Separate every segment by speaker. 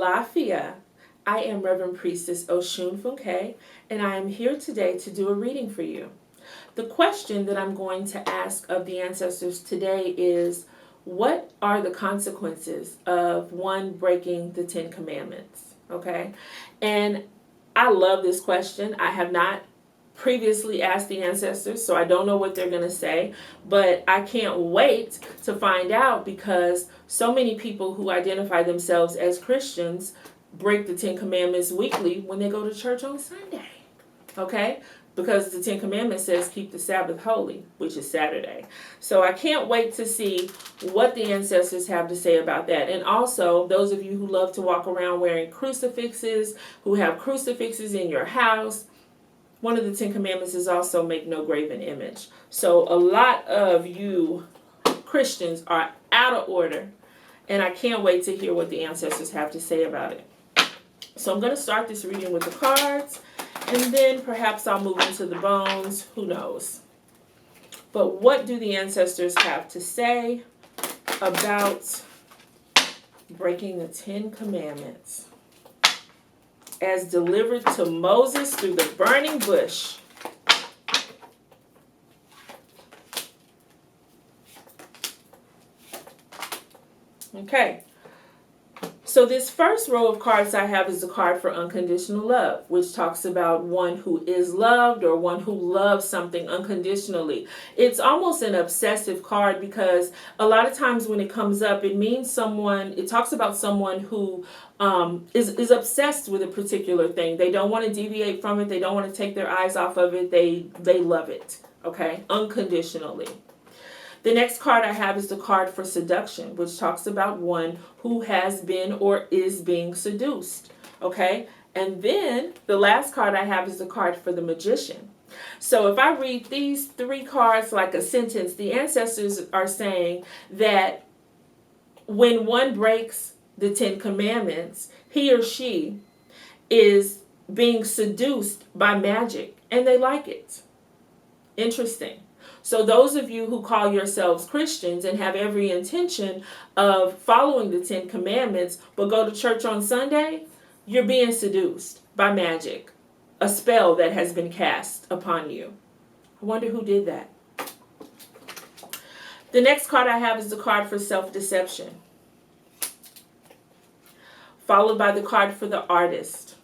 Speaker 1: Alafia. I am Reverend Priestess Osun Funke, and I am here today to do a reading for you. The question that I'm going to ask of the ancestors today is, what are the consequences of one breaking the 10 Commandments? Okay? And I love this question. I have not previously asked the ancestors, so I don't know what they're going to say, but I can't wait to find out, because so many people who identify themselves as Christians break the 10 Commandments weekly when they go to church on Sunday. Okay? Because the 10 Commandments says keep the Sabbath holy, which is Saturday. So I can't wait to see what the ancestors have to say about that. And also, those of you who love to walk around wearing crucifixes, who have crucifixes in your house, one of the 10 Commandments is also make no graven image. So a lot of you Christians are out of order, and I can't wait to hear what the ancestors have to say about it. So I'm going to start this reading with the cards, and then perhaps I'll move into the bones. Who knows? But what do the ancestors have to say about breaking the 10 Commandments as delivered to Moses through the burning bush? Okay. So this first row of cards I have is the card for unconditional love, which talks about one who is loved or one who loves something unconditionally. It's almost an obsessive card, because a lot of times when it comes up, it means someone, it talks about someone who is obsessed with a particular thing. They don't want to deviate from it. They don't want to take their eyes off of it. They love it, okay, unconditionally. The next card I have is the card for seduction, which talks about one who has been or is being seduced, okay? And then the last card I have is the card for the magician. So if I read these three cards like a sentence, the ancestors are saying that when one breaks the 10 Commandments, he or she is being seduced by magic, and they like it. Interesting. So those of you who call yourselves Christians and have every intention of following the 10 Commandments, but go to church on Sunday, you're being seduced by magic, a spell that has been cast upon you. I wonder who did that. The next card I have is the card for self-deception, followed by the card for the artist,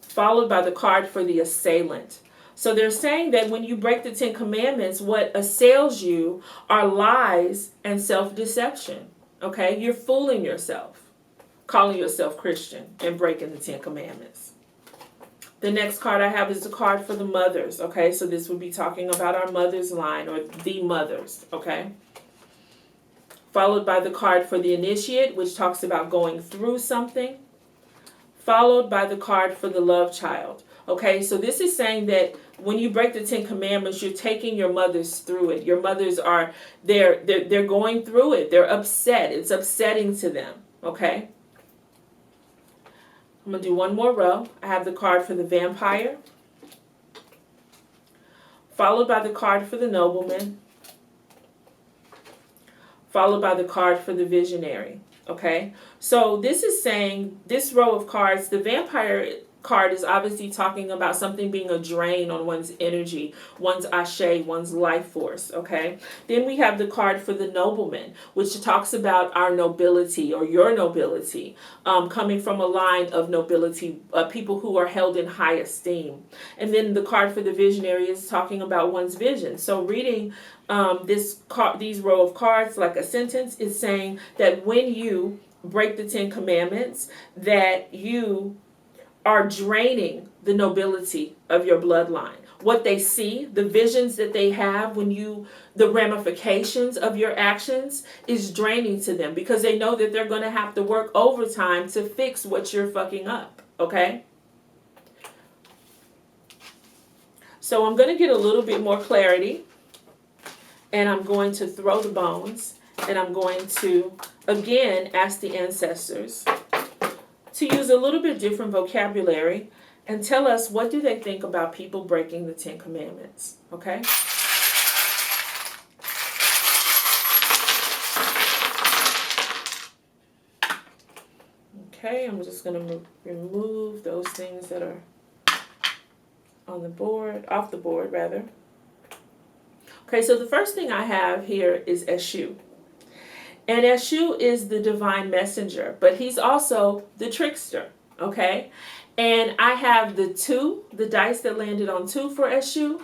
Speaker 1: followed by the card for the assailant. So they're saying that when you break the 10 Commandments, what assails you are lies and self-deception. Okay? You're fooling yourself, calling yourself Christian and breaking the 10 Commandments. The next card I have is the card for the mothers. Okay? So this would be talking about our mother's line, or the mothers. Okay? Followed by the card for the initiate, which talks about going through something. Followed by the card for the love child. Okay, so this is saying that when you break the 10 Commandments, you're taking your mothers through it. Your mothers are, they're going through it. They're upset. It's upsetting to them. Okay? I'm going to do one more row. I have the card for the vampire, followed by the card for the nobleman, followed by the card for the visionary. Okay? So this is saying, this row of cards, the vampire card is obviously talking about something being a drain on one's energy, one's ashe, one's life force, okay? Then we have the card for the nobleman, which talks about our nobility, or your nobility, coming from a line of nobility, people who are held in high esteem. And then the card for the visionary is talking about one's vision. So reading these row of cards like a sentence is saying that when you break the 10 Commandments, that you are draining the nobility of your bloodline. What they see, the visions that they have the ramifications of your actions is draining to them, because they know that they're going to have to work overtime to fix what you're fucking up, okay? So I'm going to get a little bit more clarity, and I'm going to throw the bones, and I'm going to, again, ask the ancestors to use a little bit different vocabulary and tell us, what do they think about people breaking the 10 Commandments, okay? Okay, I'm just going to remove those things that are on the board, off the board rather. Okay, so the first thing I have here is Eshu. And Eshu is the divine messenger, but he's also the trickster, okay? And I have the dice that landed on 2 for Eshu,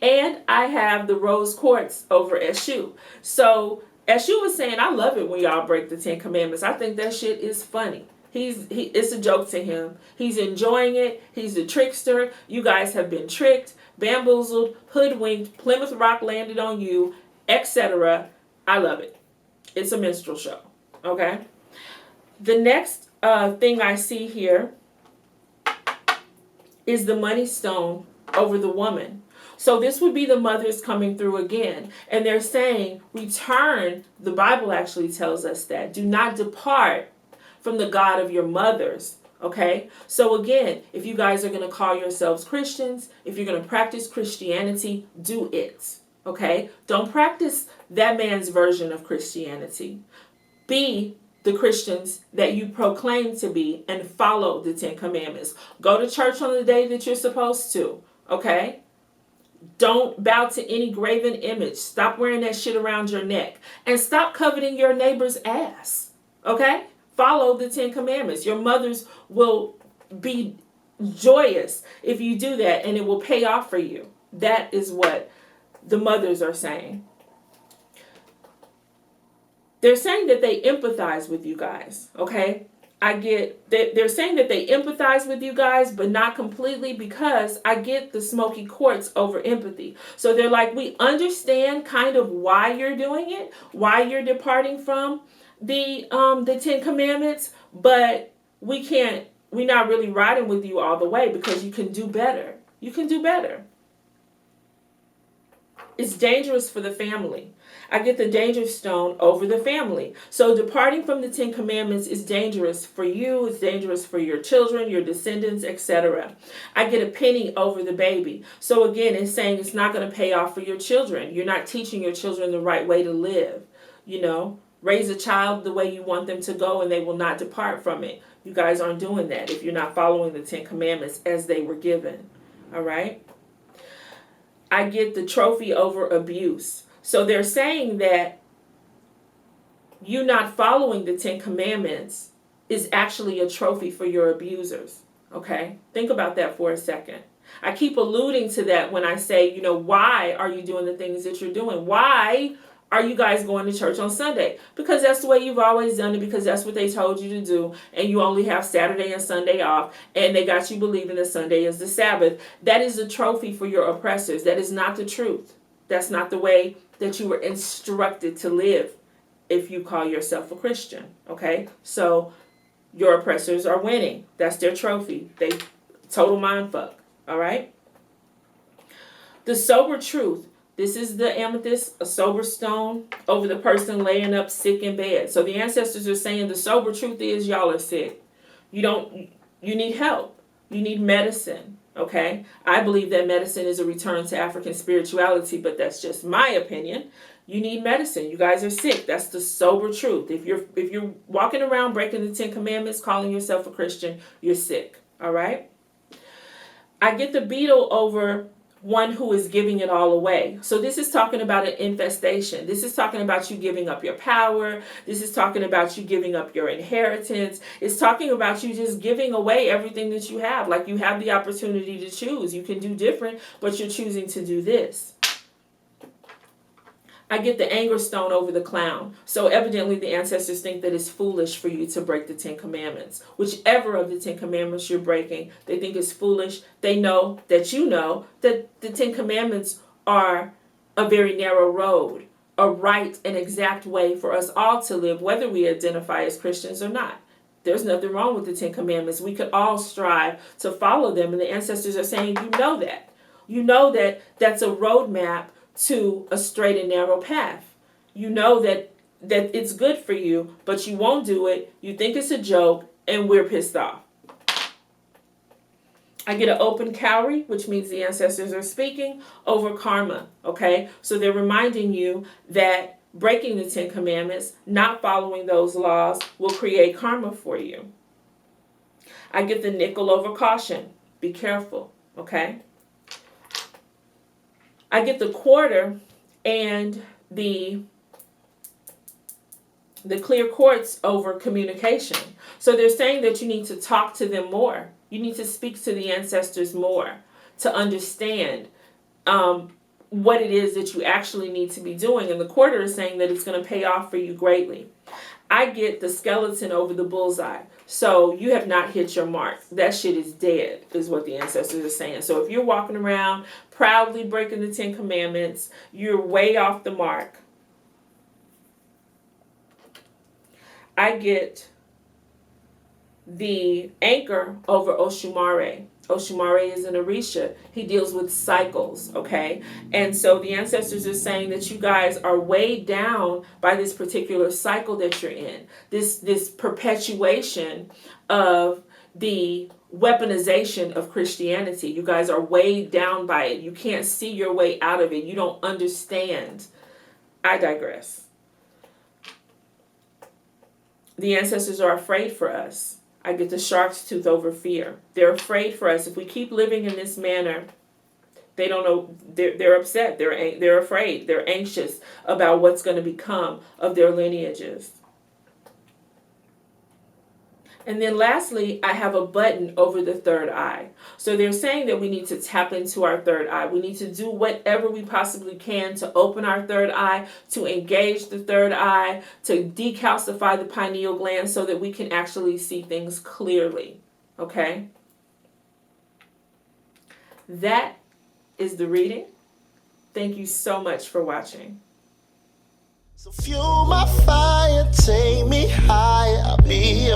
Speaker 1: and I have the rose quartz over Eshu. So Eshu was saying, I love it when y'all break the 10 Commandments. I think that shit is funny. It's a joke to him. He's enjoying it. He's a trickster. You guys have been tricked, bamboozled, hoodwinked, Plymouth Rock landed on you, etc. I love it. It's a minstrel show. Okay. The next thing I see here is the money stone over the woman. So this would be the mothers coming through again. And they're saying, return. The Bible actually tells us that. Do not depart from the God of your mothers. Okay? So again, if you guys are going to call yourselves Christians, if you're going to practice Christianity, do it. Okay? Don't practice that man's version of Christianity. Be the Christians that you proclaim to be and follow the 10 Commandments. Go to church on the day that you're supposed to. Okay? Don't bow to any graven image. Stop wearing that shit around your neck. And stop coveting your neighbor's ass. Okay? Follow the 10 Commandments. Your mothers will be joyous if you do that, and it will pay off for you. That is what the mothers are saying. They're saying that they empathize with you guys. Okay? They're saying that they empathize with you guys, but not completely, because I get the smoky quartz over empathy. So they're like, we understand kind of why you're doing it, why you're departing from the 10 Commandments, but we're not really riding with you all the way because you can do better. You can do better. It's dangerous for the family. I get the danger stone over the family. So departing from the 10 Commandments is dangerous for you. It's dangerous for your children, your descendants, etc. I get a penny over the baby. So again, it's saying it's not going to pay off for your children. You're not teaching your children the right way to live. You know, raise a child the way you want them to go and they will not depart from it. You guys aren't doing that if you're not following the 10 Commandments as they were given. All right? I get the trophy over abuse. So they're saying that you not following the 10 Commandments is actually a trophy for your abusers. Okay? Think about that for a second. I keep alluding to that when I say, you know, why are you doing the things that you're doing? Why are you guys going to church on Sunday? Because that's the way you've always done it, because that's what they told you to do, and you only have Saturday and Sunday off, and they got you believing that Sunday is the Sabbath. That is a trophy for your oppressors. That is not the truth. That's not the way that you were instructed to live if you call yourself a Christian. Okay? So your oppressors are winning. That's their trophy. They total mind fuck. All right? The sober truth. This is the amethyst, a sober stone, over the person laying up sick in bed. So the ancestors are saying the sober truth is y'all are sick. You need help. You need medicine. Okay? I believe that medicine is a return to African spirituality, but that's just my opinion. You need medicine. You guys are sick. That's the sober truth. If you're walking around breaking the 10 Commandments, calling yourself a Christian, you're sick. All right? I get the beetle over one who is giving it all away. So this is talking about an infestation. This is talking about you giving up your power. This is talking about you giving up your inheritance. It's talking about you just giving away everything that you have. Like you have the opportunity to choose. You can do different, but you're choosing to do this. I get the anger stone over the clown. So evidently the ancestors think that it's foolish for you to break the 10 Commandments. Whichever of the 10 Commandments you're breaking, they think it's foolish. They know that you know that the 10 Commandments are a very narrow road, a right and exact way for us all to live, whether we identify as Christians or not. There's nothing wrong with the 10 Commandments. We could all strive to follow them. And the ancestors are saying, you know that. You know that that's a roadmap to a straight and narrow path. You know that it's good for you, but you won't do it. You think it's a joke, and we're pissed off. I get an open cowrie, which means the ancestors are speaking over karma. Okay? So they're reminding you that breaking the 10 Commandments, not following those laws, will create karma for you. I get the nickel over caution. Be careful, okay? I get the quarter and the clear quartz over communication. So they're saying that you need to talk to them more. You need to speak to the ancestors more to understand what it is that you actually need to be doing. And the quarter is saying that it's going to pay off for you greatly. I get the skeleton over the bullseye. So you have not hit your mark. That shit is dead, is what the ancestors are saying. So if you're walking around proudly breaking the 10 Commandments, you're way off the mark. I get the anchor over Oshumare. Oshumare is an Orisha. He deals with cycles, okay? And so the ancestors are saying that you guys are weighed down by this particular cycle that you're in. This perpetuation of the weaponization of Christianity. You guys are weighed down by it. You can't see your way out of it. You don't understand. I digress. The ancestors are afraid for us. I get the shark's tooth over fear. They're afraid for us. If we keep living in this manner, they don't know. They're upset. They're afraid. They're anxious about what's going to become of their lineages. And then lastly, I have a button over the third eye. So they're saying that we need to tap into our third eye. We need to do whatever we possibly can to open our third eye, to engage the third eye, to decalcify the pineal gland so that we can actually see things clearly. Okay? That is the reading. Thank you so much for watching.
Speaker 2: So fuel my fire, take me higher, I'll be